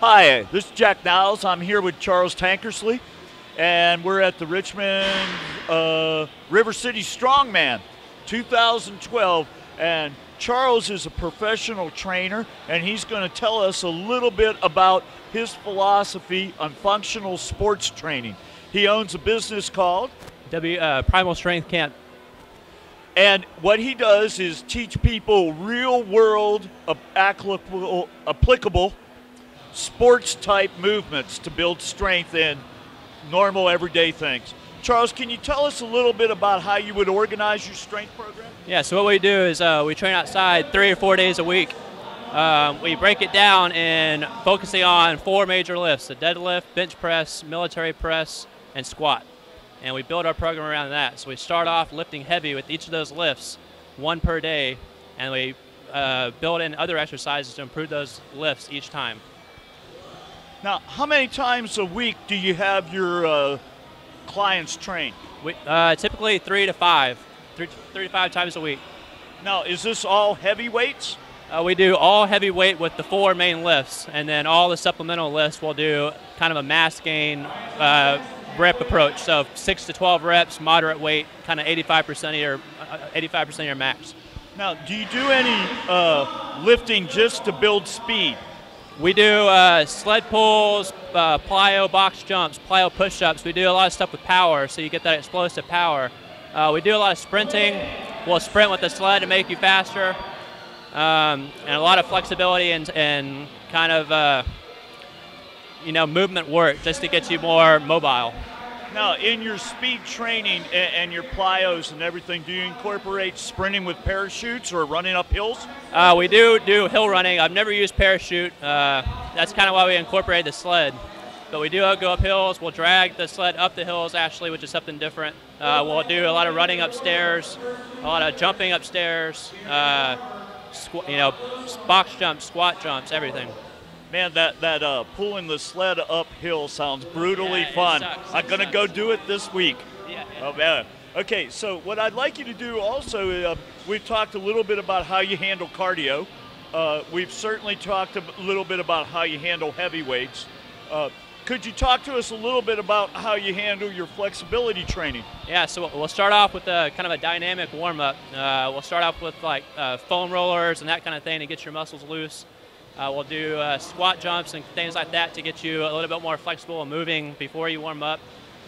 Hi, this is Jack Niles. I'm here with Charles Tankersley, and we're at the Richmond River City Strongman 2012. And Charles is a professional trainer, and he's going to tell us a little bit about his philosophy on functional sports training. He owns a business called Primal Strength Camp. And what he does is teach people real-world applicable sports-type movements to build strength in normal, everyday things. Charles, can you tell us a little bit about how you would organize your strength program? Yeah, so what we do is we train outside 3 or 4 days a week. We break it down in focusing on 4 major lifts: the deadlift, bench press, military press, and squat. And we build our program around that. So we start off lifting heavy with each of those lifts, 1 per day, and we build in other exercises to improve those lifts each time. Now, how many times a week do you have your clients train? We, typically 3 to 5 times a week. Now, is this all heavy weights? We do all heavy weight with the 4 main lifts, and then all the supplemental lifts we'll do kind of a mass gain rep approach. So 6 to 12 reps, moderate weight, kind of 85% of your max. Now, do you do any lifting just to build speed? We do sled pulls, plyo box jumps, plyo push-ups. We do a lot of stuff with power, so you get that explosive power. We do a lot of sprinting. We'll sprint with the sled to make you faster, and a lot of flexibility and kind of movement work just to get you more mobile. Now, in your speed training and your plyos and everything, do you incorporate sprinting with parachutes or running up hills? We do hill running. I've never used parachute. That's kind of why we incorporate the sled. But we do go up hills. We'll drag the sled up the hills, actually, which is something different. We'll do a lot of running upstairs, a lot of jumping upstairs, box jumps, squat jumps, everything. Man, that pulling the sled uphill sounds brutally fun. I'm going to go do it this week. Yeah. Oh, man. Okay, so what I'd like you to do also, we've talked a little bit about how you handle cardio. We've certainly talked a little bit about how you handle heavy weights. Could you talk to us a little bit about how you handle your flexibility training? Yeah, so we'll start off with kind of a dynamic warm-up. We'll start off with like foam rollers and that kind of thing to get your muscles loose. We'll do squat jumps and things like that to get you a little bit more flexible and moving before you warm up.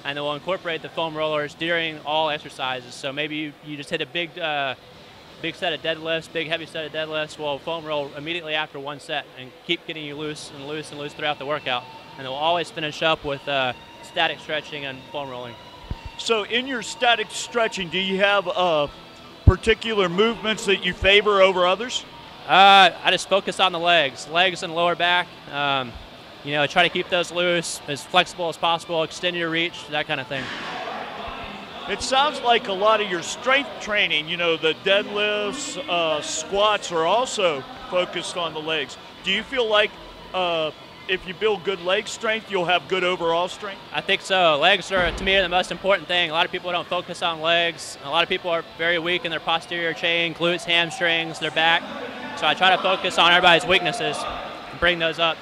And then we'll incorporate the foam rollers during all exercises. So maybe you just hit a big set of deadlifts, big heavy set of deadlifts. We'll foam roll immediately after one set and keep getting you loose and loose and loose throughout the workout. And then we'll always finish up with static stretching and foam rolling. So in your static stretching, do you have particular movements that you favor over others? I just focus on the legs and lower back. Try to keep those loose, as flexible as possible, extend your reach, that kind of thing. It sounds like a lot of your strength training, the deadlifts, squats are also focused on the legs. Do you feel like if you build good leg strength, you'll have good overall strength? I think so. Legs are, to me, the most important thing. A lot of people don't focus on legs. A lot of people are very weak in their posterior chain, glutes, hamstrings, their back. So I try to focus on everybody's weaknesses and bring those up.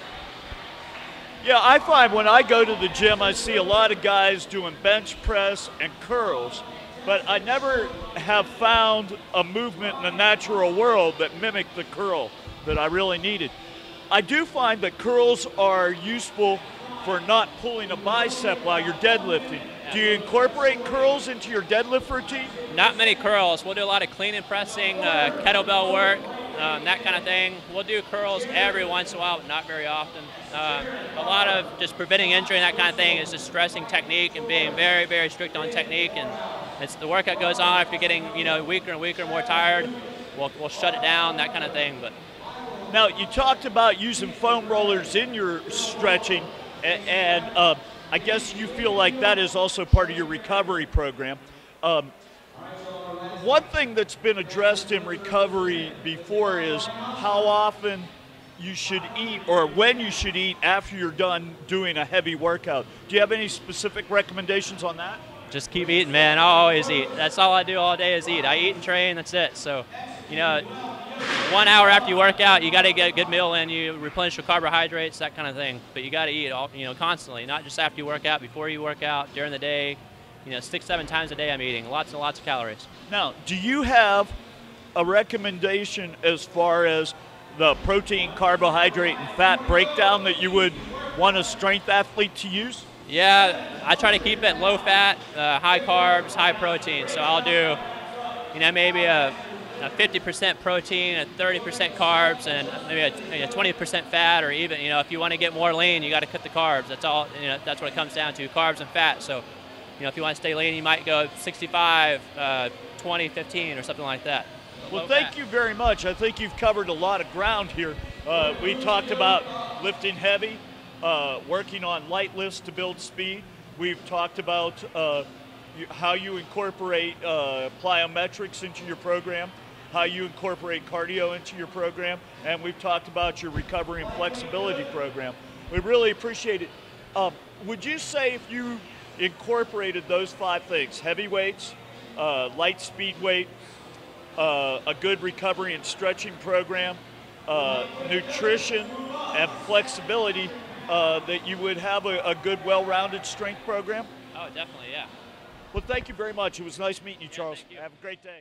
Yeah, I find when I go to the gym, I see a lot of guys doing bench press and curls, but I never have found a movement in the natural world that mimicked the curl that I really needed. I do find that curls are useful for not pulling a bicep while you're deadlifting. Do you incorporate curls into your deadlift routine? Not many curls. We'll do a lot of clean and pressing, kettlebell work, that kind of thing. We'll do curls every once in a while, but not very often. A lot of just preventing injury and that kind of thing is just stressing technique and being very, very strict on technique. And as the workout goes on, if you're getting weaker and weaker, more tired, we'll shut it down, that kind of thing. But now, you talked about using foam rollers in your stretching, and I guess you feel like that is also part of your recovery program. One thing that's been addressed in recovery before is how often you should eat or when you should eat after you're done doing a heavy workout. Do you have any specific recommendations on that? Just keep eating, man. I'll always eat. That's all I do all day is eat. I eat and train, that's it. So, 1 hour after you work out, you got to get a good meal in. You replenish your carbohydrates, that kind of thing. But you got to eat all, constantly, not just after you work out, before you work out, during the day. 6-7 times a day I'm eating, lots and lots of calories. Now, do you have a recommendation as far as the protein, carbohydrate, and fat breakdown that you would want a strength athlete to use? Yeah, I try to keep it low fat, high carbs, high protein. So I'll do, maybe a 50% protein, a 30% carbs, and maybe a 20% fat, or even, if you want to get more lean, you got to cut the carbs. That's all, that's what it comes down to, carbs and fat. So, if you want to stay lean, you might go 65, 20, 15, or something like that. Well, thank you very much. I think you've covered a lot of ground here. We talked about lifting heavy, working on light lifts to build speed. We've talked about how you incorporate plyometrics into your program, how you incorporate cardio into your program, and we've talked about your recovery and flexibility program. We really appreciate it. Would you say if you incorporated those 5 things, heavy weights, light speed weight, a good recovery and stretching program, nutrition, and flexibility, that you would have a good, well-rounded strength program? Oh, definitely, yeah. Well, thank you very much. It was nice meeting you, Charles. Thank you. Have a great day.